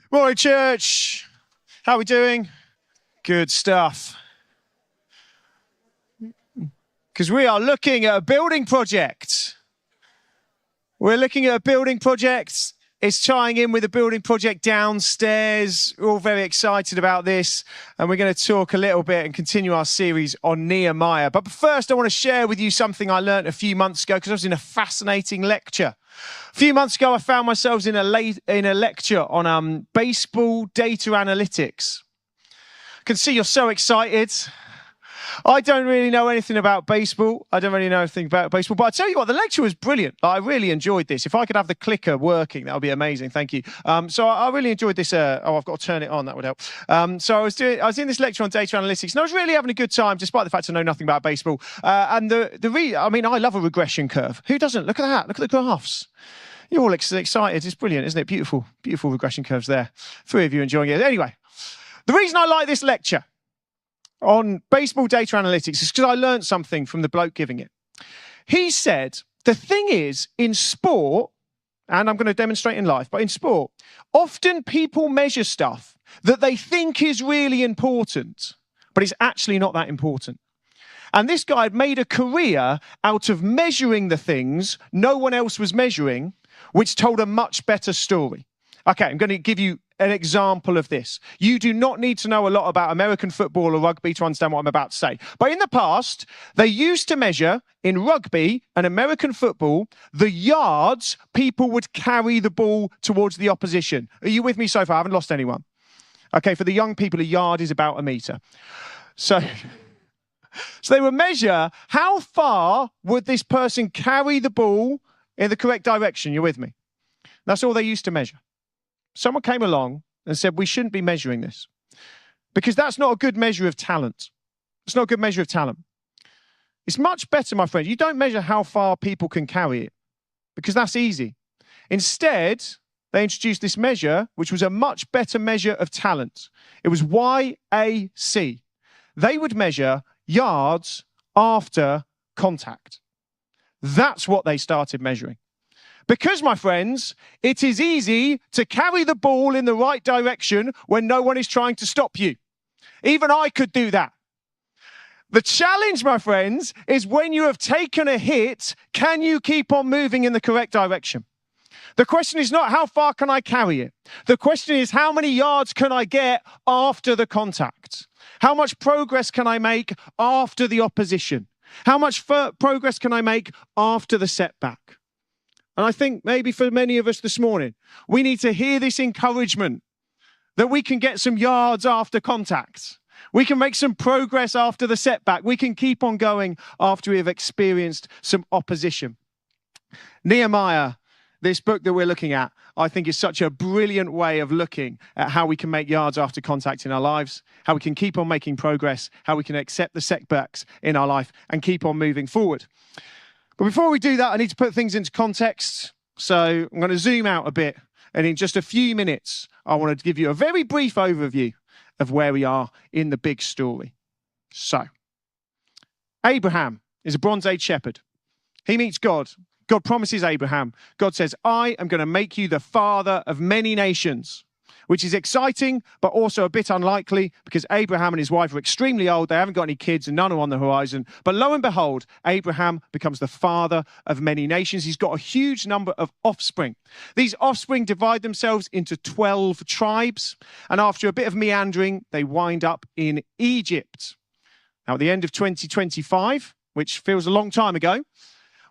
Morning, church. How are we doing? Good stuff. Because we are looking at a building project. We're looking at a building project. It's tying in with a building project downstairs. We're all very excited about this. And we're going to talk a little bit and continue our series on Nehemiah. But first, I want to share with you something I learned a few months ago because I was in a fascinating lecture. A few months ago, I found myself in a lecture on baseball data analytics. I can see you're so excited. I don't really know anything about baseball. I don't really know anything about baseball. But I tell you what, the lecture was brilliant. I really enjoyed this. If I could have the clicker working, that would be amazing. Thank you. So I really enjoyed this. I've got to turn it on. That would help. So I was in this lecture on data analytics, and I was really having a good time, despite the fact I know nothing about baseball. I love a regression curve. Who doesn't? Look at that. Look at the graphs. You're all excited. It's brilliant, isn't it? Beautiful, beautiful regression curves there. 3 of you enjoying it. Anyway, the reason I like this lecture on baseball data analytics is because I learned something from the bloke giving it. He said, the thing is, in sport, and I'm going to demonstrate in life, but in sport, often people measure stuff that they think is really important, but it's actually not that important. And this guy had made a career out of measuring the things no one else was measuring, which told a much better story. Okay, I'm going to give you an example of this. You do not need to know a lot about American football or rugby to understand what I'm about to say. But in the past, they used to measure in rugby and American football the yards people would carry the ball towards the opposition. Are you with me so far? I haven't lost anyone. Okay, for the young people, a yard is about a meter. So they would measure how far would this person carry the ball in the correct direction. You're with me? That's all they used to measure. Someone came along and said, we shouldn't be measuring this because that's not a good measure of talent. It's not a good measure of talent. It's much better, my friend. You don't measure how far people can carry it because that's easy. Instead, they introduced this measure, which was a much better measure of talent. It was YAC. They would measure yards after contact. That's what they started measuring. Because, my friends, it is easy to carry the ball in the right direction when no one is trying to stop you. Even I could do that. The challenge, my friends, is when you have taken a hit, can you keep on moving in the correct direction? The question is not how far can I carry it? The question is how many yards can I get after the contact? How much progress can I make after the opposition? How much progress can I make after the setback? And I think maybe for many of us this morning, we need to hear this encouragement that we can get some yards after contact. We can make some progress after the setback. We can keep on going after we have experienced some opposition. Nehemiah, this book that we're looking at, I think is such a brilliant way of looking at how we can make yards after contact in our lives, how we can keep on making progress, how we can accept the setbacks in our life and keep on moving forward. But before we do that, I need to put things into context. So I'm going to zoom out a bit. And in just a few minutes, I want to give you a very brief overview of where we are in the big story. So, Abraham is a Bronze Age shepherd. He meets God. God promises Abraham. God says, I am going to make you the father of many nations, which is exciting, but also a bit unlikely because Abraham and his wife are extremely old. They haven't got any kids and none are on the horizon. But lo and behold, Abraham becomes the father of many nations. He's got a huge number of offspring. These offspring divide themselves into 12 tribes. And after a bit of meandering, they wind up in Egypt. Now, at the end of 2025, which feels a long time ago,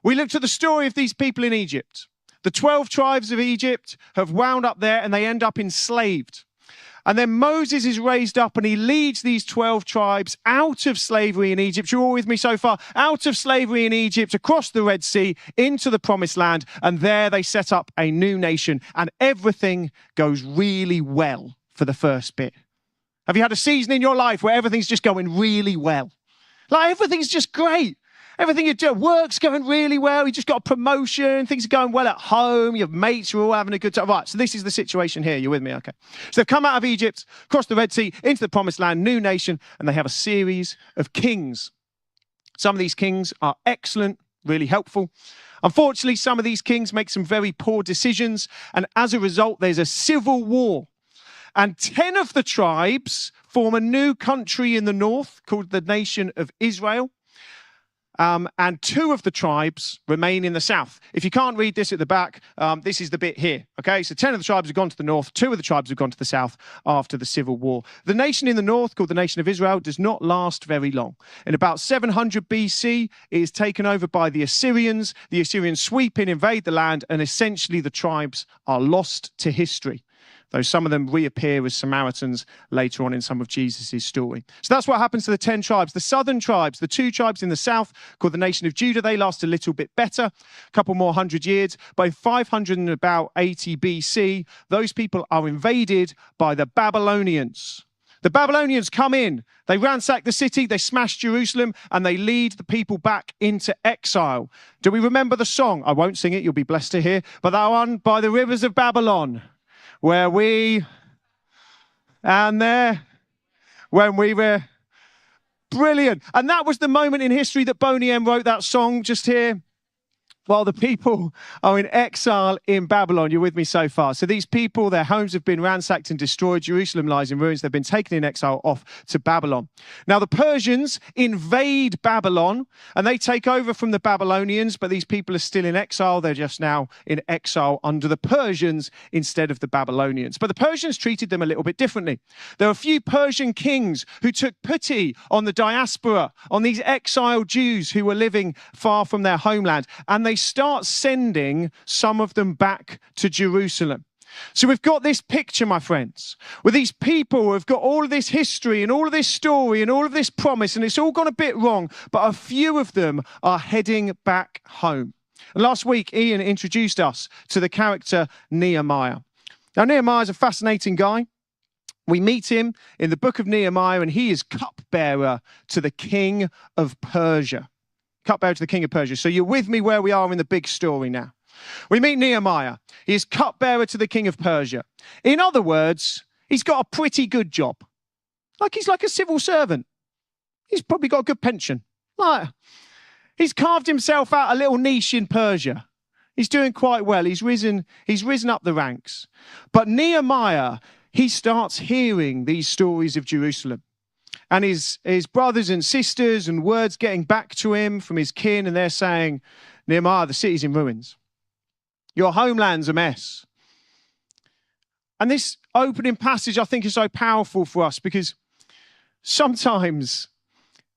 we looked at the story of these people in Egypt. The 12 tribes of Egypt have wound up there and they end up enslaved. And then Moses is raised up and he leads these 12 tribes out of slavery in Egypt. You're all with me so far? Out of slavery in Egypt, across the Red Sea, into the Promised Land. And there they set up a new nation and everything goes really well for the first bit. Have you had a season in your life where everything's just going really well? Like everything's just great. Everything you do, work's going really well. You just got a promotion. Things are going well at home. Your mates are all having a good time. Right, so this is the situation here. You're with me? Okay. So they've come out of Egypt, crossed the Red Sea, into the Promised Land, new nation, and they have a series of kings. Some of these kings are excellent, really helpful. Unfortunately, some of these kings make some very poor decisions, and as a result, there's a civil war. And 10 of the tribes form a new country in the north called the nation of Israel. And 2 of the tribes remain in the south. If you can't read this at the back, this is the bit here. Okay, so 10 of the tribes have gone to the north, 2 of the tribes have gone to the south after the civil war. The nation in the north, called the nation of Israel, does not last very long. In about 700 BC, it is taken over by the Assyrians. The Assyrians sweep in, invade the land, and essentially the tribes are lost to history, though some of them reappear as Samaritans later on in some of Jesus' story. So that's what happens to the 10 tribes. The southern tribes, the 2 tribes in the south, called the nation of Judah, they last a little bit better, a couple more hundred years. By 500 and about 80 BC, those people are invaded by the Babylonians. The Babylonians come in, they ransack the city, they smash Jerusalem, and they lead the people back into exile. Do we remember the song? I won't sing it, you'll be blessed to hear, but that one, By the Rivers of Babylon. Where we, and there, when we were, brilliant. And that was the moment in history that Boney M wrote that song just here. While the people are in exile in Babylon. You're with me so far. So these people, their homes have been ransacked and destroyed. Jerusalem lies in ruins. They've been taken in exile off to Babylon. Now the Persians invade Babylon and they take over from the Babylonians, but these people are still in exile. They're just now in exile under the Persians instead of the Babylonians. But the Persians treated them a little bit differently. There are a few Persian kings who took pity on the diaspora, on these exiled Jews who were living far from their homeland, and they start sending some of them back to Jerusalem. So we've got this picture, my friends, with these people who have got all of this history and all of this story and all of this promise, and it's all gone a bit wrong, but a few of them are heading back home. And last week, Ian introduced us to the character Nehemiah. Now, Nehemiah is a fascinating guy. We meet him in the book of Nehemiah, and he is cupbearer to the king of Persia. Cupbearer to the king of Persia. So you're with me where we are in the big story now. We meet Nehemiah. He is cupbearer to the king of Persia. In other words, he's got a pretty good job. He's like a civil servant. He's probably got a good pension. He's carved himself out a little niche in Persia. He's doing quite well. He's risen up the ranks. But Nehemiah, he starts hearing these stories of Jerusalem. And his brothers and sisters and words getting back to him from his kin, and they're saying, Nehemiah, the city's in ruins. Your homeland's a mess. And this opening passage, I think, is so powerful for us because sometimes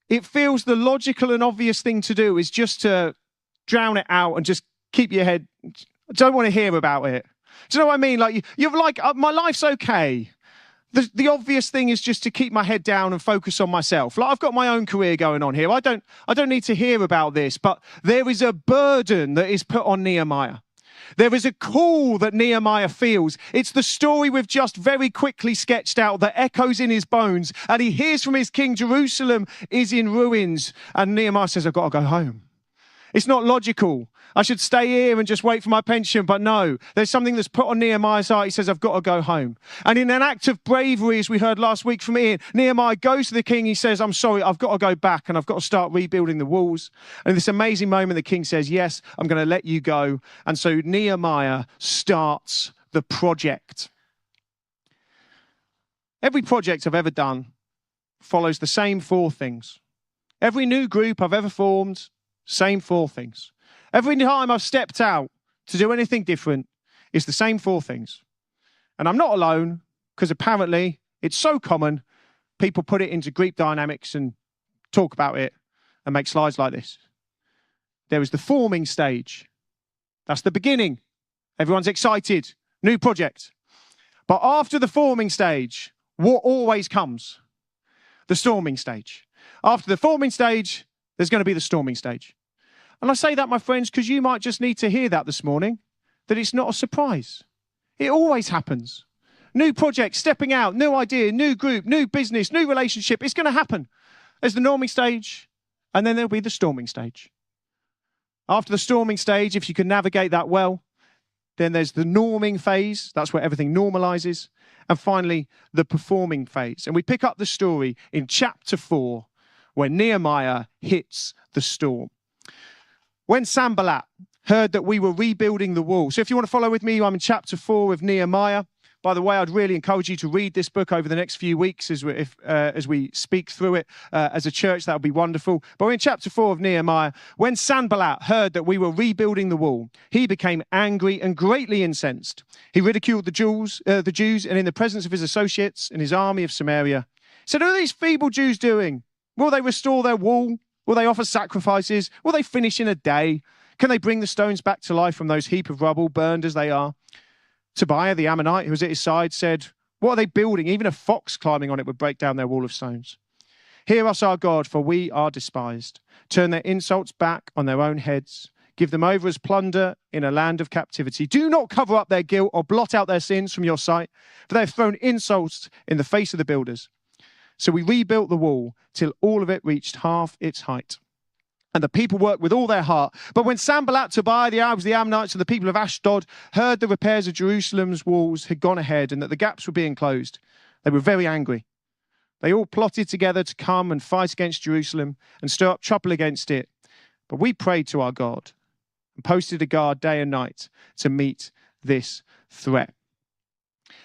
it feels the logical and obvious thing to do is just to drown it out and just keep your head. I don't want to hear about it. Do you know what I mean? You're like, my life's okay. The obvious thing is just to keep my head down and focus on myself. I've got my own career going on here. I don't need to hear about this, but there is a burden that is put on Nehemiah. There is a call that Nehemiah feels. It's the story we've just very quickly sketched out that echoes in his bones, and he hears from his king, Jerusalem is in ruins, and Nehemiah says, I've got to go home. It's not logical. I should stay here and just wait for my pension. But no, there's something that's put on Nehemiah's heart. He says, I've got to go home. And in an act of bravery, as we heard last week from Ian, Nehemiah goes to the king. He says, I'm sorry, I've got to go back and I've got to start rebuilding the walls. And in this amazing moment, the king says, yes, I'm going to let you go. And so Nehemiah starts the project. Every project I've ever done follows the same 4 things. Every new group I've ever formed, same 4 things. Every time I've stepped out to do anything different, it's the same 4 things. And I'm not alone, because apparently it's so common, people put it into group dynamics and talk about it and make slides like this. There is the forming stage. That's the beginning. Everyone's excited. New project. But after the forming stage, what always comes? The storming stage. After the forming stage, there's going to be the storming stage. And I say that, my friends, because you might just need to hear that this morning, that it's not a surprise. It always happens. New project, stepping out, new idea, new group, new business, new relationship. It's going to happen. There's the norming stage, and then there'll be the storming stage. After the storming stage, if you can navigate that well, then there's the norming phase. That's where everything normalizes. And finally, the performing phase. And we pick up the story in chapter 4, where Nehemiah hits the storm. When Sanballat heard that we were rebuilding the wall. So if you want to follow with me, I'm in chapter 4 of Nehemiah. By the way, I'd really encourage you to read this book over the next few weeks as we speak through it as a church. That would be wonderful. But we're in chapter 4 of Nehemiah. When Sanballat heard that we were rebuilding the wall, he became angry and greatly incensed. He ridiculed the Jews, and in the presence of his associates and his army of Samaria, said, "What are these feeble Jews doing? Will they restore their wall? Will they offer sacrifices? Will they finish in a day? Can they bring the stones back to life from those heap of rubble, burned as they are?" Tobiah, the Ammonite, who was at his side, said, "What are they building? Even a fox climbing on it would break down their wall of stones. Hear us, our God, for we are despised. Turn their insults back on their own heads. Give them over as plunder in a land of captivity. Do not cover up their guilt or blot out their sins from your sight, for they have thrown insults in the face of the builders." So we rebuilt the wall till all of it reached half its height. And the people worked with all their heart. But when Sanballat, Tobiah, the Arabs, the Ammonites, and the people of Ashdod heard the repairs of Jerusalem's walls had gone ahead and that the gaps were being closed, they were very angry. They all plotted together to come and fight against Jerusalem and stir up trouble against it. But we prayed to our God and posted a guard day and night to meet this threat.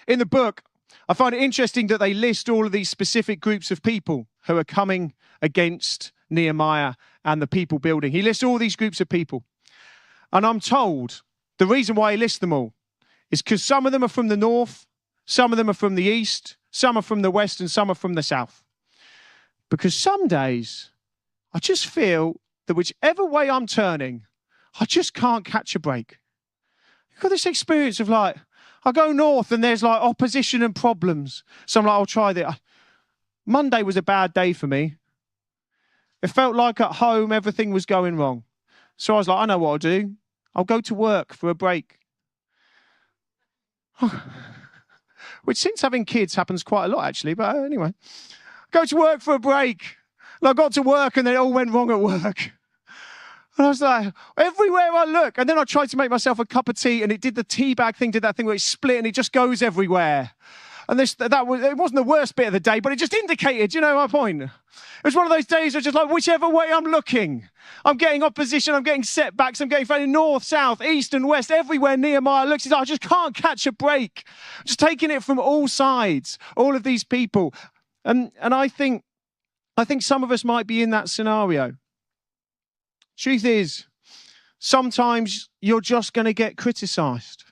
In the book, I find it interesting that they list all of these specific groups of people who are coming against Nehemiah and the people building. He lists all these groups of people. And I'm told the reason why he lists them all is because some of them are from the north, some of them are from the east, some are from the west, and some are from the south. Because some days I just feel that whichever way I'm turning, I just can't catch a break. You've got this experience of like, I go north and there's like opposition and problems. So I'm like, I'll try that. Monday was a bad day for me. It felt like at home everything was going wrong. So I was like, I know what I'll do. I'll go to work for a break. Which since having kids happens quite a lot actually, but anyway. Go to work for a break. And I got to work and then it all went wrong at work. And I was like, everywhere I look. And then I tried to make myself a cup of tea and it did the tea bag thing, did that thing where it split and it just goes everywhere. And it wasn't the worst bit of the day, but it just indicated, you know my point? It was one of those days where just like, whichever way I'm looking, I'm getting opposition, I'm getting setbacks, I'm getting fighting north, south, east and west, everywhere Nehemiah looks, I just can't catch a break. Just taking it from all sides, all of these people. And I think some of us might be in that scenario. Truth is, sometimes you're just going to get criticized.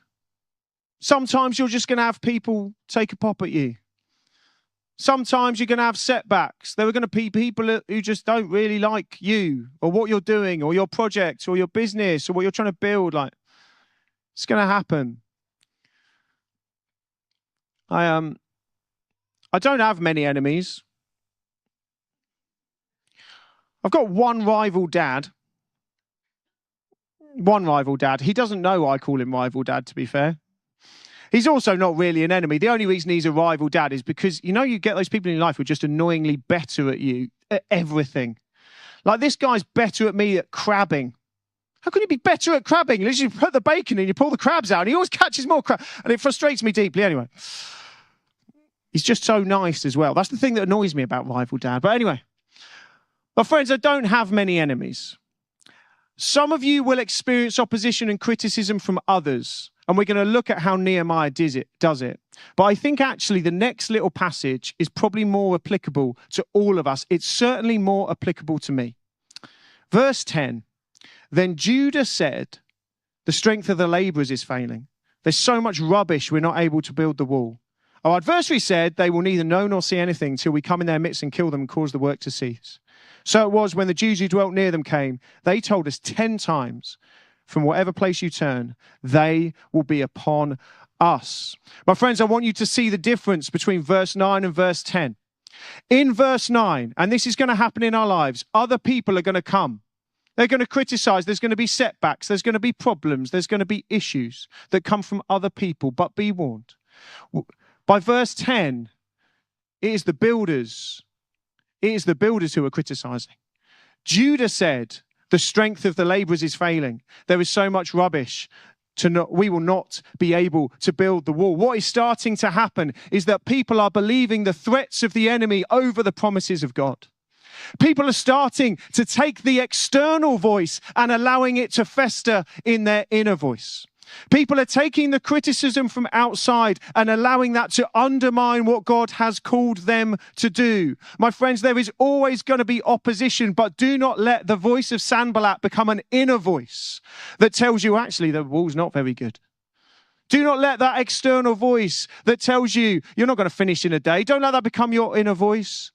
Sometimes you're just going to have people take a pop at you. Sometimes you're going to have setbacks. There are going to be people who just don't really like you or what you're doing or your project or your business or what you're trying to build. Like, it's going to happen. I don't have many enemies. I've got one rival dad. He doesn't know I call him rival dad, to be fair. He's also not really an enemy. The only reason he's a rival dad is because, you know, you get those people in your life who are just annoyingly better at you at everything. Like, this guy's better at me at crabbing. How can you be better at crabbing? You put the bacon in, you pull the crabs out, and he always catches more crab. And it frustrates me deeply. Anyway, he's just so nice as well. That's the thing that annoys me about rival dad. But anyway, my friends, I don't have many enemies. Some of you will experience opposition and criticism from others, and we're going to look at how Nehemiah does it. But I think actually the next little passage is probably more applicable to all of us. It's certainly more applicable to me. Verse 10, then Judah said, the strength of the laborers is failing. There's so much rubbish we're not able to build the wall. Our adversary said they will neither know nor see anything till we come in their midst and kill them and cause the work to cease. So it was when the Jews who dwelt near them came, they told us 10 times, from whatever place you turn, they will be upon us. My friends, I want you to see the difference between verse 9 and verse 10. In verse 9, and this is going to happen in our lives, other people are going to come. They're going to criticize. There's going to be setbacks. There's going to be problems. There's going to be issues that come from other people. But be warned. By verse 10, it is the builders. It is the builders who are criticizing. Judah said, the strength of the laborers is failing. There is so much rubbish. We will not be able to build the wall. What is starting to happen is that people are believing the threats of the enemy over the promises of God. People are starting to take the external voice and allowing it to fester in their inner voice. People are taking the criticism from outside and allowing that to undermine what God has called them to do. My friends, there is always going to be opposition, but do not let the voice of Sanballat become an inner voice that tells you, actually, the wall's not very good. Do not let that external voice that tells you you're not going to finish in a day. Don't let that become your inner voice.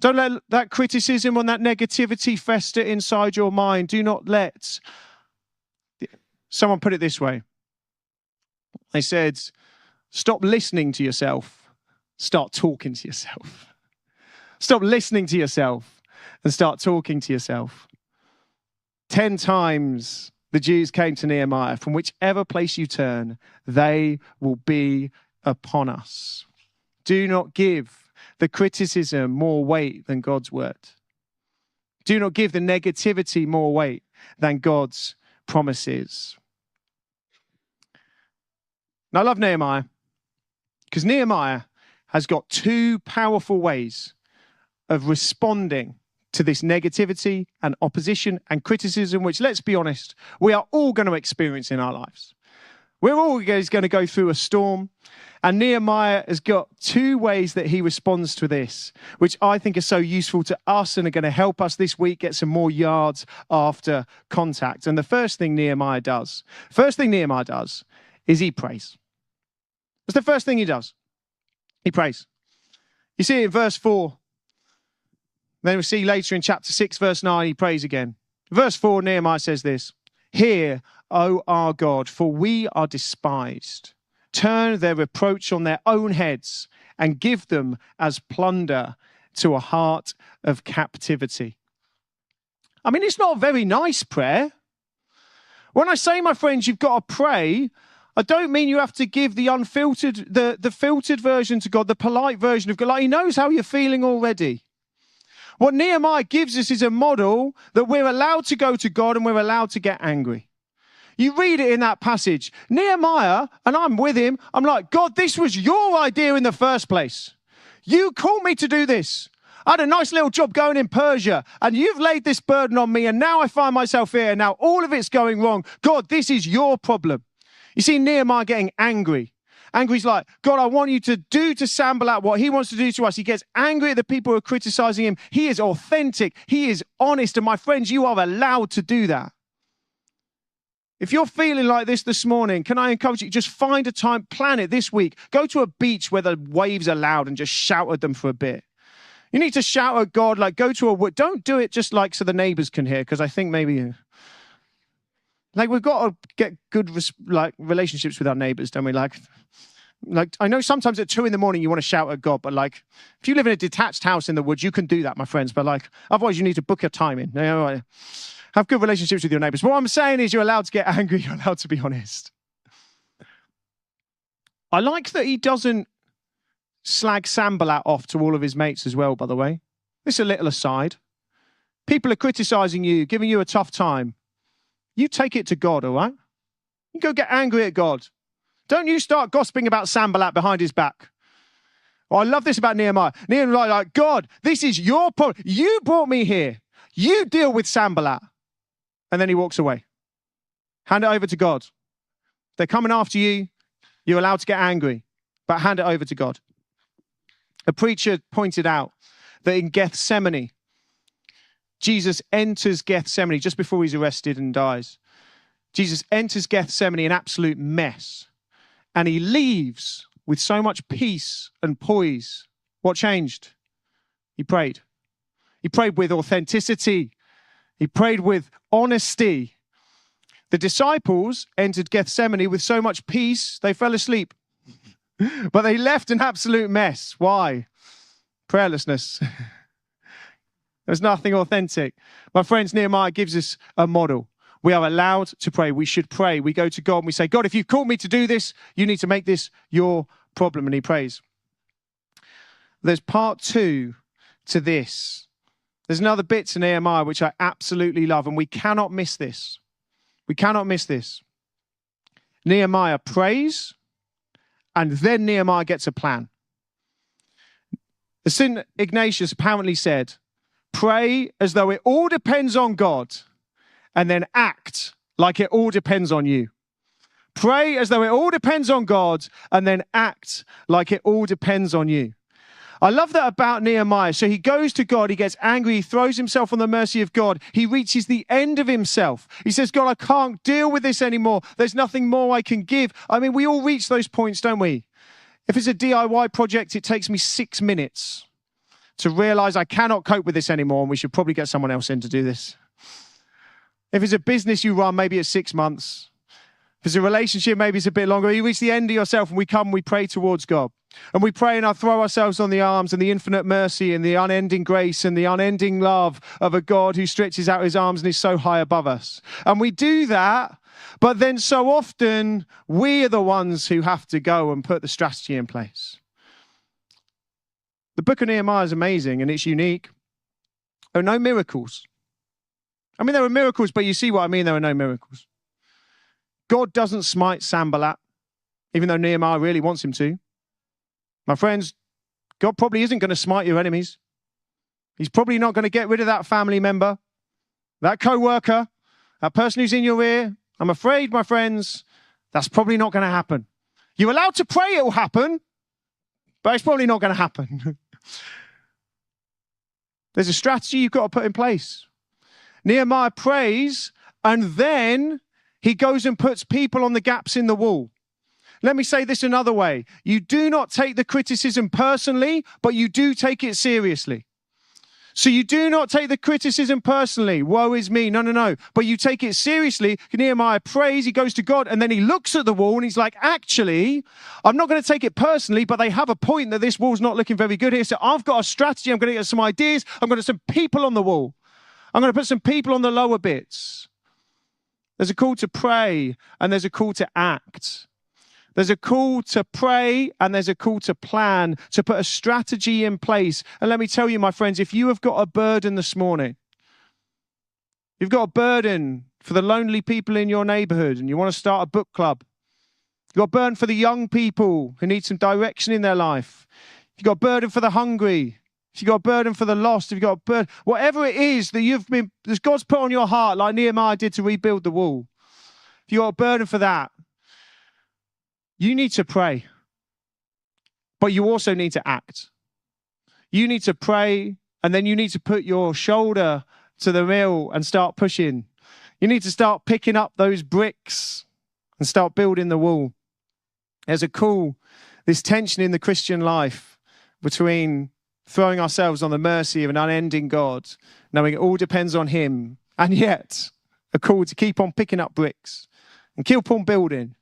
Don't let that criticism and that negativity fester inside your mind. Do not let... Someone put it this way. They said, stop listening to yourself, start talking to yourself. Stop listening to yourself and start talking to yourself. 10 times the Jews came to Nehemiah. From whichever place you turn, they will be upon us. Do not give the criticism more weight than God's word. Do not give the negativity more weight than God's promises. Now, I love Nehemiah because Nehemiah has got 2 powerful ways of responding to this negativity and opposition and criticism, which, let's be honest, we are all going to experience in our lives. We're always going to go through a storm, and Nehemiah has got 2 ways that he responds to this, which I think are so useful to us and are going to help us this week get some more yards after contact. And the first thing Nehemiah does is he prays. That's the first thing he does. He prays. You see it in verse 4. Then we see later in chapter 6, verse 9, he prays again. Verse 4, Nehemiah says this, "Hear, O our God, for we are despised. Turn their reproach on their own heads and give them as plunder to a heart of captivity." I mean, it's not a very nice prayer. When I say, my friends, you've got to pray, I don't mean you have to give the unfiltered, the filtered version to God, the polite version of God. Like, he knows how you're feeling already. What Nehemiah gives us is a model that we're allowed to go to God and we're allowed to get angry. You read it in that passage. Nehemiah, and I'm with him, I'm like, God, this was your idea in the first place. You called me to do this. I had a nice little job going in Persia, and you've laid this burden on me, and now I find myself here, and now all of it's going wrong. God, this is your problem. You see Nehemiah getting angry. Angry's like, God, I want you to do to Sanballat what he wants to do to us. He gets angry at the people who are criticizing him. He is authentic. He is honest. And my friends, you are allowed to do that. If you're feeling like this morning, can I encourage you, just find a time, plan it this week. Go to a beach where the waves are loud and just shout at them for a bit. You need to shout at God, like go to a wood. Don't do it just like so the neighbors can hear, because I think maybe... Like, we've got to get good relationships with our neighbors, don't we? Like I know sometimes at 2 a.m. you want to shout at God, but like if you live in a detached house in the woods, you can do that, my friends. But like otherwise, you need to book your time in. You know, have good relationships with your neighbors. What I'm saying is, you're allowed to get angry. You're allowed to be honest. I like that he doesn't slag Sanballat off to all of his mates as well. By the way, this is a little aside. People are criticizing you, giving you a tough time. You take it to God, all right? You go get angry at God. Don't you start gossiping about Sanballat behind his back. Oh, I love this about Nehemiah. Nehemiah, like, God, this is your problem. You brought me here. You deal with Sanballat. And then he walks away. Hand it over to God. They're coming after you. You're allowed to get angry, but hand it over to God. A preacher pointed out that in Gethsemane, Jesus enters Gethsemane just before he's arrested and dies. Jesus enters Gethsemane in absolute mess. And he leaves with so much peace and poise. What changed? He prayed. He prayed with authenticity. He prayed with honesty. The disciples entered Gethsemane with so much peace, they fell asleep. But they left an absolute mess. Why? Prayerlessness. There's nothing authentic. My friends, Nehemiah gives us a model. We are allowed to pray. We should pray. We go to God and we say, God, if you've called me to do this, you need to make this your problem. And he prays. There's part 2 to this. There's another bit to Nehemiah which I absolutely love, and we cannot miss this. We cannot miss this. Nehemiah prays, and then Nehemiah gets a plan. St. Ignatius apparently said, pray as though it all depends on God, and then act like it all depends on you. Pray as though it all depends on God, and then act like it all depends on you. I love that about Nehemiah. So he goes to God, he gets angry, he throws himself on the mercy of God. He reaches the end of himself. He says, God, I can't deal with this anymore. There's nothing more I can give. I mean, we all reach those points, don't we? If it's a DIY project, it takes me 6 minutes to realize I cannot cope with this anymore, and we should probably get someone else in to do this. If it's a business you run, maybe it's 6 months. If it's a relationship, maybe it's a bit longer. You reach the end of yourself, and we come, we pray towards God. And we pray and I throw ourselves on the arms and the infinite mercy and the unending grace and the unending love of a God who stretches out his arms and is so high above us. And we do that, but then so often we are the ones who have to go and put the strategy in place. The book of Nehemiah is amazing and it's unique. There are no miracles. I mean, there are miracles, but you see what I mean? There are no miracles. God doesn't smite Sanballat, even though Nehemiah really wants him to. My friends, God probably isn't going to smite your enemies. He's probably not going to get rid of that family member, that co-worker, that person who's in your ear. I'm afraid, my friends, that's probably not going to happen. You're allowed to pray it will happen, but it's probably not going to happen. There's a strategy you've got to put in place. Nehemiah prays, and then he goes and puts people on the gaps in the wall. Let me say this another way. You do not take the criticism personally, but you do take it seriously. So you do not take the criticism personally. Woe is me. No. But you take it seriously. Nehemiah prays, he goes to God, and then he looks at the wall and he's like, actually, I'm not going to take it personally, but they have a point that this wall's not looking very good here. So I've got a strategy. I'm going to get some ideas. I'm going to put some people on the wall. I'm going to put some people on the lower bits. There's a call to pray and there's a call to act. There's a call to pray and there's a call to plan, to put a strategy in place. And let me tell you, my friends, if you have got a burden this morning, you've got a burden for the lonely people in your neighborhood and you want to start a book club. You've got a burden for the young people who need some direction in their life. You've got a burden for the hungry. If you've got a burden for the lost, if you've got a burden, whatever it is that God's put on your heart, like Nehemiah did to rebuild the wall. If you've got a burden for that, you need to pray, but you also need to act. You need to pray, and then you need to put your shoulder to the wheel and start pushing. You need to start picking up those bricks and start building the wall. There's a call, this tension in the Christian life between throwing ourselves on the mercy of an unending God, knowing it all depends on him, and yet a call to keep on picking up bricks and keep on building.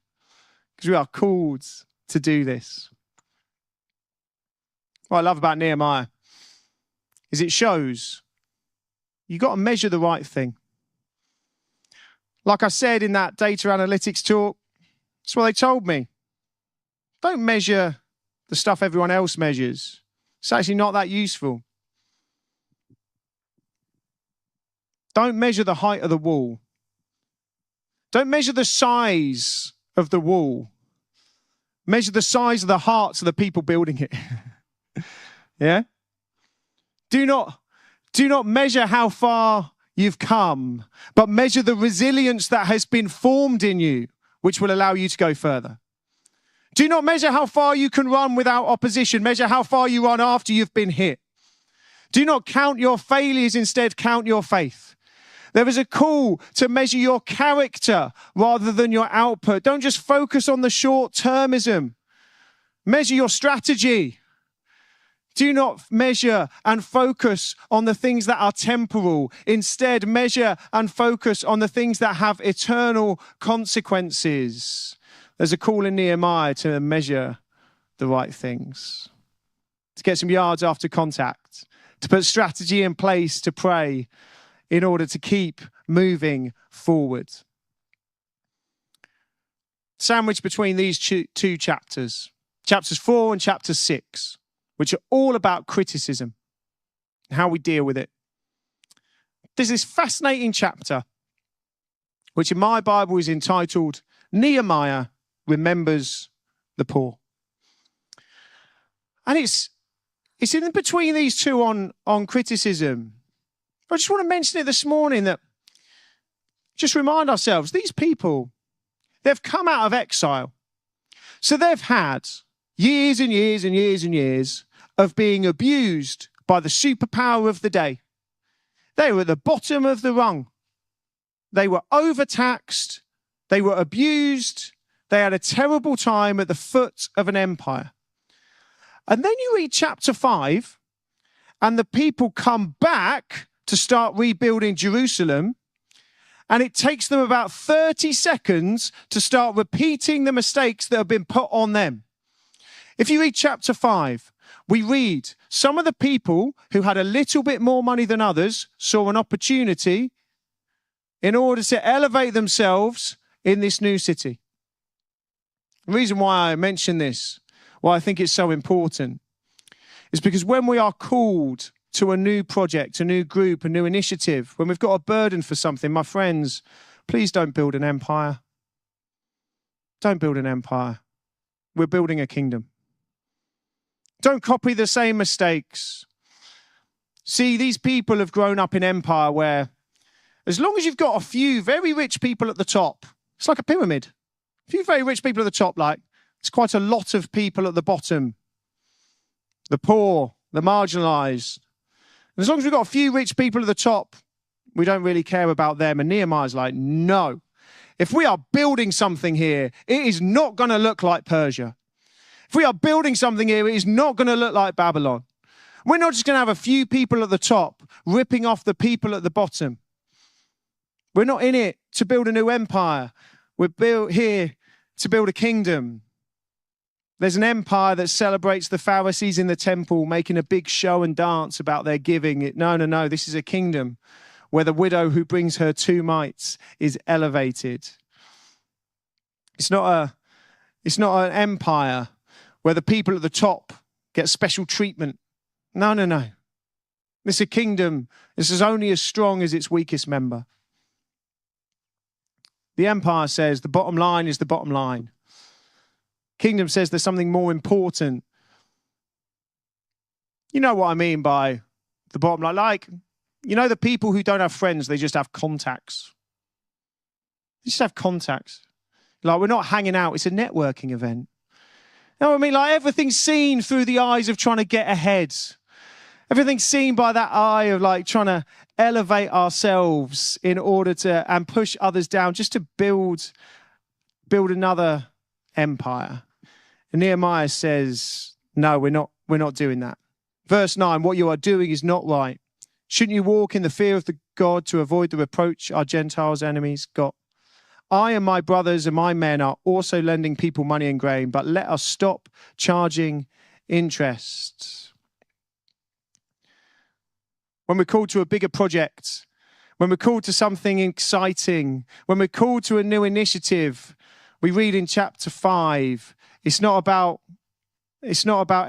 Because we are called to do this. What I love about Nehemiah is it shows you've got to measure the right thing. Like I said in that data analytics talk, that's what they told me. Don't measure the stuff everyone else measures. It's actually not that useful. Don't measure the height of the wall. Don't measure the size of the wall. Measure the size of the hearts of the people building it. Yeah? Do not measure how far you've come, but measure the resilience that has been formed in you, which will allow you to go further. Do not measure how far you can run without opposition. Measure how far you run after you've been hit. Do not count your failures, instead count your faith. There is a call to measure your character rather than your output. Don't just focus on the short-termism. Measure your strategy. Do not measure and focus on the things that are temporal. Instead, measure and focus on the things that have eternal consequences. There's a call in Nehemiah to measure the right things, to get some yards after contact, to put strategy in place to pray in order to keep moving forward. Sandwiched between these two chapters, chapters 4 and chapter 6, which are all about criticism and how we deal with it. There's this fascinating chapter, which in my Bible is entitled, Nehemiah Remembers the Poor. And it's in between these two on criticism. I just want to mention it this morning that just remind ourselves, these people, They've come out of exile. So they've had years and years and years and years of being abused by the superpower of the day. They were at the bottom of the rung. They were overtaxed. They were abused. They had a terrible time at the foot of an empire. And then you read chapter 5, and the people come back to start rebuilding Jerusalem, and it takes them about 30 seconds to start repeating the mistakes that have been put on them. If you read chapter 5, we read some of the people who had a little bit more money than others saw an opportunity in order to elevate themselves in this new city. The reason why I mention this, why I think it's so important, is because when we are called to a new project, a new group, a new initiative, when we've got a burden for something, my friends, please don't build an empire. Don't build an empire. We're building a kingdom. Don't copy the same mistakes. See, these people have grown up in empire where as long as you've got a few very rich people at the top, it's like a pyramid. A few very rich people at the top, like it's quite a lot of people at the bottom. The poor, the marginalized. And as long as we've got a few rich people at the top, we don't really care about them. And Nehemiah's like, no. If we are building something here, it is not going to look like Persia. If we are building something here, it is not going to look like Babylon. We're not just going to have a few people at the top ripping off the people at the bottom. We're not in it to build a new empire. We're built here to build a kingdom. There's an empire that celebrates the Pharisees in the temple, making a big show and dance about their giving. No. This is a kingdom where the widow who brings her 2 mites is elevated. It's not an empire where the people at the top get special treatment. No. This is a kingdom. This is only as strong as its weakest member. The empire says the bottom line is the bottom line. Kingdom says there's something more important. You know what I mean by the bottom line? Like, you know the people who don't have friends, they just have contacts. They just have contacts. Like, we're not hanging out. It's a networking event. You know what I mean? Like, everything's seen through the eyes of trying to get ahead. Everything's seen by that eye of like trying to elevate ourselves in order to, and push others down just to build another empire. And Nehemiah says, no, we're not doing that. Verse 9, what you are doing is not right. Shouldn't you walk in the fear of the God to avoid the reproach our Gentiles' enemies got? I and my brothers and my men are also lending people money and grain, but let us stop charging interest. When we're called to a bigger project, when we're called to something exciting, when we're called to a new initiative, we read in chapter 5, it's not about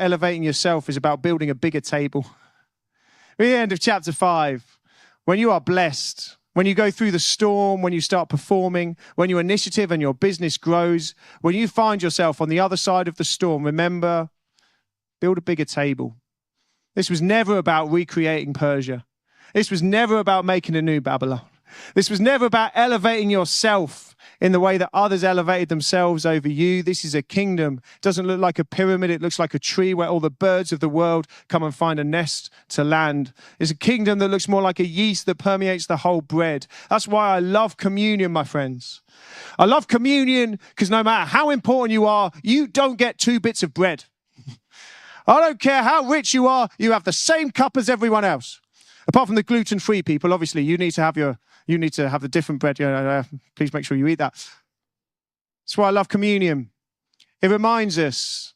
elevating yourself, it's about building a bigger table. At the end of chapter 5, when you are blessed, when you go through the storm, when you start performing, when your initiative and your business grows, when you find yourself on the other side of the storm, remember, build a bigger table. This was never about recreating Persia. This was never about making a new Babylon. This was never about elevating yourself in the way that others elevated themselves over you. This is a kingdom. It doesn't look like a pyramid. It looks like a tree where all the birds of the world come and find a nest to land. It's a kingdom that looks more like a yeast that permeates the whole bread. That's why I love communion, my friends. I love communion because no matter how important you are, you don't get 2 bits of bread. I don't care how rich you are, you have the same cup as everyone else. Apart from the gluten-free people, obviously, you need to have the different bread. Please make sure you eat that. That's why I love communion. It reminds us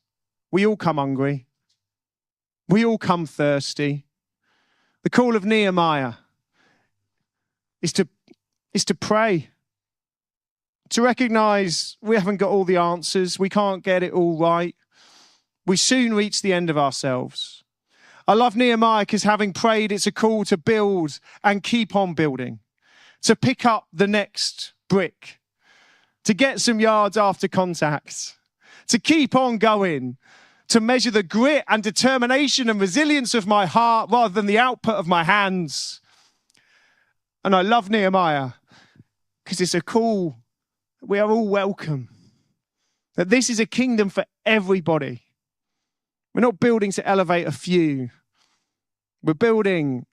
we all come hungry. We all come thirsty. The call of Nehemiah is to pray, to recognize we haven't got all the answers. We can't get it all right. We soon reach the end of ourselves. I love Nehemiah because having prayed, it's a call to build and keep on building, to pick up the next brick, to get some yards after contact, to keep on going, to measure the grit and determination and resilience of my heart rather than the output of my hands. And I love Nehemiah because it's a call we are all welcome. That this is a kingdom for everybody. We're not building to elevate a few. We're building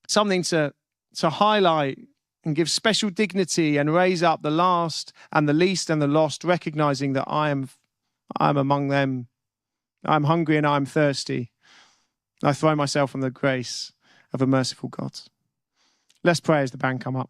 something to highlight and give special dignity and raise up the last and the least and the lost, recognizing that I am among them. I'm hungry and I'm thirsty. I throw myself on the grace of a merciful God. Let's pray as the band come up.